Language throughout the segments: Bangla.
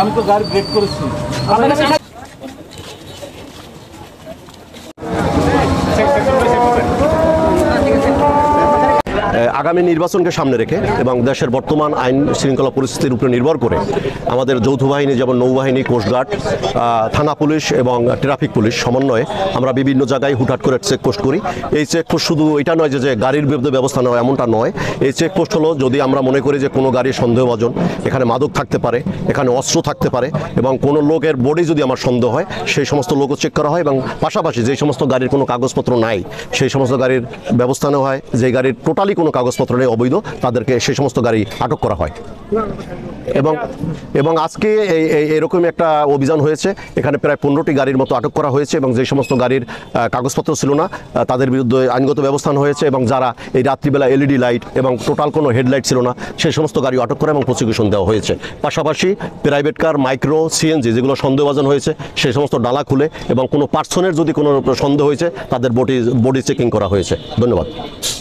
আমি তো গাড়ি ব্রেক করেছি। আগামী নির্বাচনকে সামনে রেখে এবং দেশের বর্তমান আইন শৃঙ্খলা পরিস্থিতির উপরে নির্ভর করে আমাদের যৌথ বাহিনী যেমন নৌবাহিনী, কোস্টগার্ড, থানা পুলিশ এবং ট্রাফিক পুলিশ সমন্বয়ে আমরা বিভিন্ন জায়গায় হুটহাট করে চেকপোস্ট করি। এই চেকপোস্ট শুধু এটা নয় যে গাড়ির বিরুদ্ধে ব্যবস্থা নেওয়া, এমনটা নয়। এই চেকপোস্ট হলো যদি আমরা মনে করি যে কোনো গাড়ির সন্দেহভাজন, এখানে মাদক থাকতে পারে, এখানে অস্ত্র থাকতে পারে এবং কোনো লোকের বডি যদি আমার সন্দেহ হয় সেই সমস্ত লোকও চেক করা হয় এবং পাশাপাশি যেই সমস্ত গাড়ির কোনো কাগজপত্র নাই সেই সমস্ত গাড়ির ব্যবস্থা নেওয়া হয়। যে গাড়ির টোটালি কোনো কাগজপত্র নেই, অবৈধ, তাদেরকে সেই সমস্ত গাড়ি আটক করা হয়। এবং আজকে এরকম একটা অভিযান হয়েছে, এখানে প্রায় 15টি গাড়ির মতো আটক করা হয়েছে এবং যে সমস্ত গাড়ির কাগজপত্র ছিল না তাদের বিরুদ্ধে আইনগত ব্যবস্থা হয়েছে এবং যারা এই রাত্রিবেলা এলইডি লাইট এবং টোটাল কোনো হেডলাইট ছিল না সেই সমস্ত গাড়ি আটক করা এবং প্রসিকিউশন দেওয়া হয়েছে। পাশাপাশি প্রাইভেট কার, মাইক্রো, সিএনজি যেগুলো সন্দেহভাজন হয়েছে সেই সমস্ত ডালা খুলে এবং কোনো পার্সনের যদি কোনো সন্দেহ হয়েছে তাদের বডি চেকিং করা হয়েছে। ধন্যবাদ।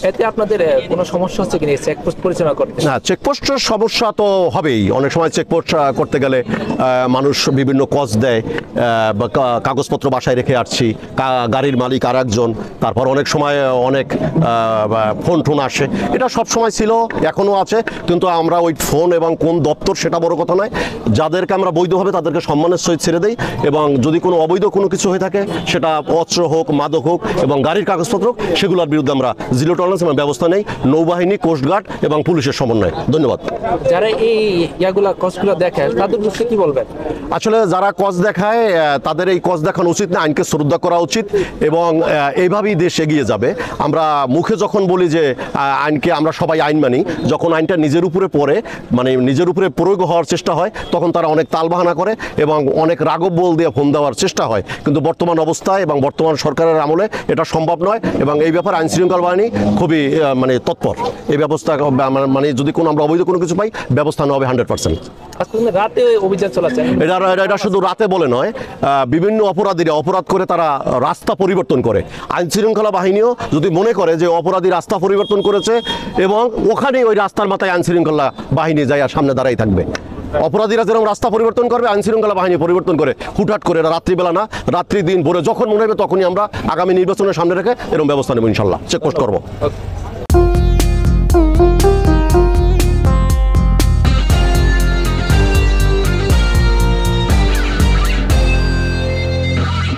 এতে আপনাদের কোনো সমস্যা হচ্ছে কিনা চেকপোস্ট পরিচালনা করতে? না, চেকপোস্টের সমস্যা তো হবেই। অনেক সময় চেকপোস্ট করতে গেলে মানুষ বিভিন্ন কজ দেয়, কাগজপত্র বাসায় রেখে আসছি, গাড়ির মালিক আর একজন, তারপর অনেক সময় অনেক ফোন টোন আসে। এটা সব সময় ছিল, এখনও আছে, কিন্তু আমরা ওই ফোন এবং কোন দপ্তর সেটা বড় কথা নয়। যাদেরকে আমরা বৈধভাবে তাদেরকে সম্মানের সহিত ছেড়ে দেই এবং যদি কোনো অবৈধ কোনো কিছু হয়ে থাকে সেটা অস্ত্র হোক, মাদক হোক এবং গাড়ির কাগজপত্র হোক সেগুলোর বিরুদ্ধে আমরা জিরো টলারেন্স এবং ব্যবস্থা নেই নৌবাহিনী, কোস্টগার্ড এবং পুলিশের সমন্বয়ে। ধন্যবাদ। যারা এই কজগুলো দেখায় তাদের বিষয়ে কি বলবেন? আসলে যারা কজ দেখায় তাদের এই কজ দেখানো উচিত না, আইনকে শ্রদ্ধা করা উচিত এবং এইভাবেই দেশ এগিয়ে যাবে। আমরা মুখে যখন বলি যে আইনকে আমরা সবাই আইন মানি, যখন আইনটা নিজের উপরে পড়ে মানে নিজের উপরে প্রয়োগ হওয়ার চেষ্টা হয় তখন তারা অনেক তালবাহানা করে এবং অনেক রাগব বল দিয়ে ফোন দেওয়ার চেষ্টা হয়। কিন্তু বর্তমান অবস্থায় এবং বর্তমান সরকারের আমলে এটা সম্ভব নয় এবং এই ব্যাপারে আইন শৃঙ্খলা বাহিনী খুবই তৎপর। এই ব্যবস্থা মানে যদি কোনো আমরা অবৈধ কোনো কিছু পাই ব্যবস্থা নেওয়া হবে 100%। রাতে অভিযান চলাচ্ছে, এটা শুধু রাতে বলে নয়, বিভিন্ন অপরাধীরা অপরাধ করে তারা রাস্তা পরিবর্তন করে। আইন শৃঙ্খলা বাহিনীও যদি মনে করে যে অপরাধী রাস্তা পরিবর্তন করেছে এবং ওখানে ওই রাস্তার মাথায় আইন শৃঙ্খলা বাহিনী যায় সামনে দাঁড়াই থাকবে। অপরাধীরা যেরকম রাস্তা পরিবর্তন করবে আইন শৃঙ্খলা বাহিনী পরিবর্তন করে হুটহাট করে, রাত্রিবেলা না, রাত্রি দিন ভোরে যখন মনে হবে তখনই আমরা আগামী নির্বাচনের সামনে রেখে এরকম ব্যবস্থা নেব, ইনশাল্লাহ চেকপোস্ট করবো।